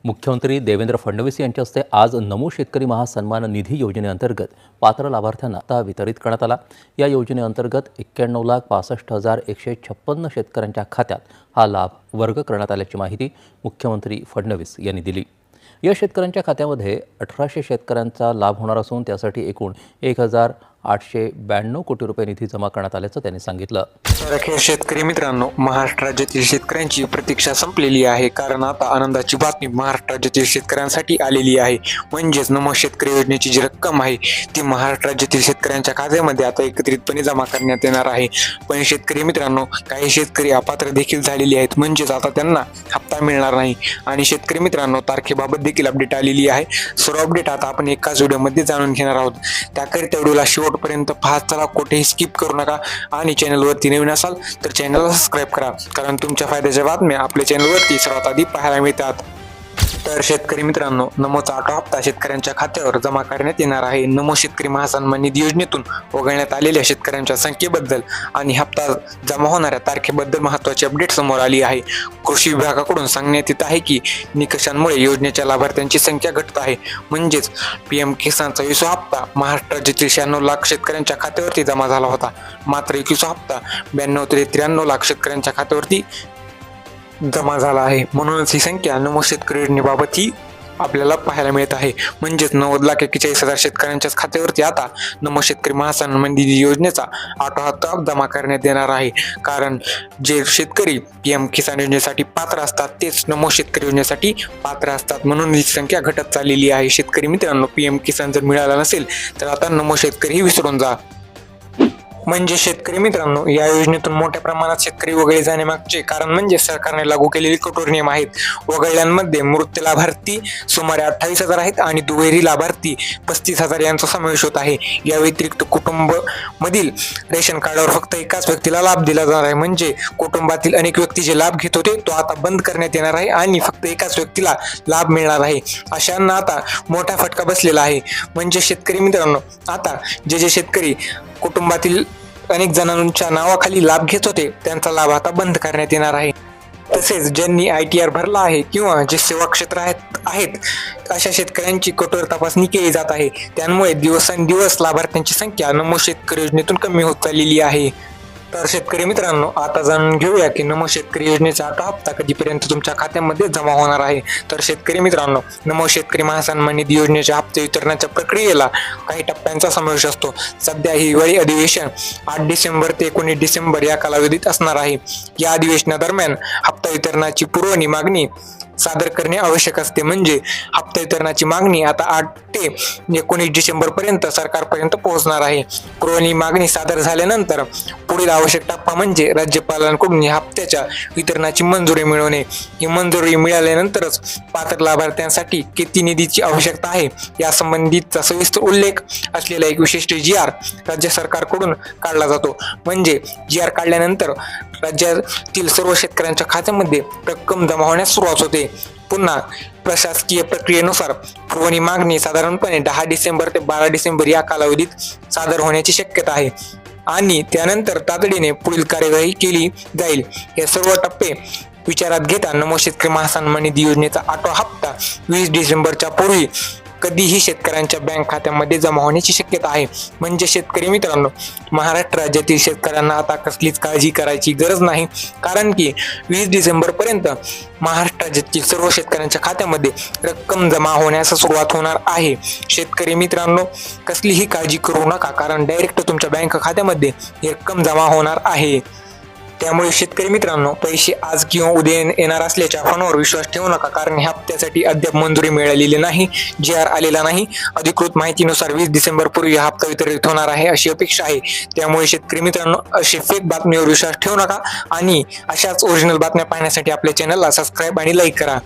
मुख्यमंत्री देवेंद्र फडणवीस यांच्या हस्ते आज नमो शेतकरी महासन्मान निधी योजनेअंतर्गत पात्र लाभार्थ्यांना आता वितरित करण्यात आला। या योजनेअंतर्गत 91,65,156 शेतकऱ्यांच्या खात्यात हा लाभ वर्ग करण्यात आल्याची माहिती मुख्यमंत्री फडणवीस यांनी दिली। या शेतकऱ्यांच्या खात्यामध्ये 1800 शेतकऱ्यांचा लाभ होणार असून त्यासाठी एकूण 1,892 कोटी रुपये निधी जमा करण्यात आल्याचं त्यांनी सांगितलं। तर अखेर शेतकरी मित्रांनो, महाराष्ट्र राज्यातील शेतकऱ्यांची प्रतीक्षा संपलेली आहे, कारण आता आनंदाची बातमी महाराष्ट्र राज्यातील शेतकऱ्यांसाठी आलेली आहे। म्हणजेच नमो शेतकरी योजनेची जी रक्कम आहे ती महाराष्ट्र राज्यातील शेतकऱ्यांच्या खात्यामध्ये आता एकत्रितपणे जमा करण्यात येणार आहे। पण शेतकरी मित्रांनो, काही शेतकरी अपात्र देखील झालेली आहेत, म्हणजेच आता त्यांना हप्ता मिळणार नाही। आणि शेतकरी मित्रांनो, तारखेबाबत देखील अपडेट आलेली आहे। सर्व अपडेट आता आपण एकाच व्हिडिओमध्ये जाणून घेणार आहोत। त्याकरिता व्हिडिओला शेवटपर्यंत पाहत चला, कुठेही स्किप करू नका। आणि चॅनलवरती नवीन असाल तर चॅनलला सबस्क्राईब करा, कारण तुमच्या फायद्याच्या बातम्या आपल्या चॅनलवरती सर्वात आधी पाहायला मिळतात। तर शेतकरी मित्रांनो, नमोचा 8 हप्ता शेतकऱ्यांच्या खात्यावर जमा करण्यात येणार आहे। नमो शेतकरी महासन्मान निधी योजनेतून वगळण्यात आलेल्या शेतकऱ्यांच्या संख्येबद्दल आणि हप्ता जमा होणाऱ्या तारखेबद्दल महत्त्वाची अपडेट समोर आली आहे। कृषी विभागाकडून सांगण्यात येत आहे की निकषांमुळे योजनेच्या लाभार्थ्यांची संख्या घटत आहे। म्हणजेच PM किसानचा 20 हप्ता महाराष्ट्र राज्यातील 96 लाख शेतकऱ्यांच्या खात्यावरती जमा झाला होता, मात्र 21 हप्ता 92 ते 93 लाख शेतकऱ्यांच्या खात्यावरती जमा झाला आहे। म्हणूनच ही संख्या नमो शेतकरी योजनेबाबत ही आपल्याला पाहायला मिळत आहे। म्हणजेच 90,41,000 शेतकऱ्यांच्याच खात्यावरती आता नमो शेतकरी महासन्मान निधी योजनेचा 8 हप्ता जमा करण्यात येणार आहे। कारण जे शेतकरी PM किसान योजनेसाठी पात्र असतात तेच नमो शेतकरी योजनेसाठी पात्र असतात, म्हणून ही संख्या घटत चाललेली आहे। शेतकरी मित्रांनो, PM किसान जर मिळाला नसेल तर आता नमो शेतकरी ही विसरून जा। म्हणजे शेतकरी मित्रांनो, या योजनेतून मोठ्या प्रमाणात शेतकरी वगळले जाण्यामागचे कारण म्हणजे सरकारने लागू केलेले कठोर नियम आहेत। वगळल्यांमध्ये मृत लाभार्थी सुमारे 28,000 आहेत आणि दुहेरी लाभार्थी 35,000 यांचा समावेश होत आहे। या व्यतिरिक्त कुटुंब मधील रेशन कार्डावर फक्त एकाच व्यक्तीला लाभ दिला जाणार आहे। म्हणजे कुटुंबातील अनेक व्यक्ती जे लाभ घेत होते तो आता बंद करण्यात येणार आहे आणि फक्त एकाच व्यक्तीला लाभ मिळणार आहे। अशांना आता मोठा फटका बसलेला आहे। म्हणजे शेतकरी मित्रांनो, आता जे शेतकरी कुटुंबातील अनेक जणांच्या नावाखाली लाभ घेत होते त्यांचा लाभ आता बंद करण्यात येणार आहे। तसेच ज्यांनी ITR भरला आहे किंवा जे सेवा क्षेत्रात आहेत अशा शेतकऱ्यांची कठोर तपासणी केली जात आहे। त्यामुळे दिवसेंदिवस लाभार्थ्यांची संख्या नमो शेतकरी योजनेतून कमी होत चाललेली आहे। तर शेतकरी मित्रांनो, आता जाणून घेऊया की नमो शेतकरी योजनेचा 8 हप्ता कधीपर्यंत तुमच्या खात्यामध्ये जमा होणार आहे। तर शेतकरी मित्रांनो, नमो शेतकरी महासन्मान निधी योजनेच्या हप्ते वितरणाच्या प्रक्रियेला काही टप्प्यांचा समावेश असतो। सध्या ही हिवाळी अधिवेशन 8 डिसेंबर ते 19 डिसेंबर या कालावधीत असणार आहे। या अधिवेशनादरम्यान हप्ता वितरणाची पुरवणी मागणी सादर करणे आवश्यक असते। म्हणजे हप्ता वितरणाची मागणी आता 8 ते 19 डिसेंबर पर्यंत सरकारपर्यंत पोहोचणार आहे। पुरवणी मागणी सादर झाल्यानंतर पुढील आवश्यक टप्पा म्हणजे राज्यपालांकडून या हप्त्याच्या वितरणाची मंजुरी मिळवणे। ही मंजुरी मिळाल्यानंतरच पात्र लाभार्थ्यांसाठी किती निधीची आवश्यकता आहे यासंबंधीचा सविस्तर उल्लेख असलेला एक विशिष्ट GR राज्य सरकारकडून काढला जातो। म्हणजे GR काढल्यानंतर राज्यातील सर्व शेतकऱ्यांच्या खात्यामध्ये रक्कम जमा होण्यास सुरुवात होते। पुन्हा प्रशासकीय प्रक्रियेनुसार पुरवणी मागणी साधारणपणे 10 डिसेंबर ते 12 डिसेंबर या कालावधीत सादर होण्याची शक्यता आहे आणि त्यानंतर तातडीने पुढील कार्यवाही केली जाईल। हे सर्व टप्पे विचारात घेता नमो शेतकरी महासन्मान निधी योजनेचा 8 हप्ता 20 डिसेंबरच्या पूर्वी कधीही शेतकऱ्यांच्या बँक खात्यामध्ये जमा होण्याची शक्यता आहे। म्हणजे शेतकरी मित्रांनो, महाराष्ट्र राज्यातील शेतकऱ्यांना आता कसलीच काळजी करायची गरज नाही, कारण की 20 डिसेंबर पर्यंत महाराष्ट्र राज्यातील सर्व शेतकऱ्यांच्या खात्यामध्ये रक्कम जमा होण्यास सुरुवात होणार आहे। शेतकरी मित्रांनो, कसलीही काळजी करू नका, कारण डायरेक्ट तुमच्या बँक खात्यामध्ये ही रक्कम जमा होणार आहे। त्यामुळे शेतकरी मित्रांनो, पैसे आज किंवा उद्या येणार असल्याच्या अफवांवर विश्वास ठेवू नका, कारण ह्या हप्त्यासाठी अद्याप मंजुरी मिळालेली नाही, GR आलेला नाही। अधिकृत माहितीनुसार 20 डिसेंबर पूर्वी हा हप्ता वितरित होणार आहे अशी अपेक्षा आहे। त्यामुळे शेतकरी मित्रांनो, असे फेक बातमीवर विश्वास ठेवू नका आणि अशाच ओरिजिनल बातम्या पाहण्यासाठी आपल्या चॅनलला सबस्क्राईब आणि लाईक करा।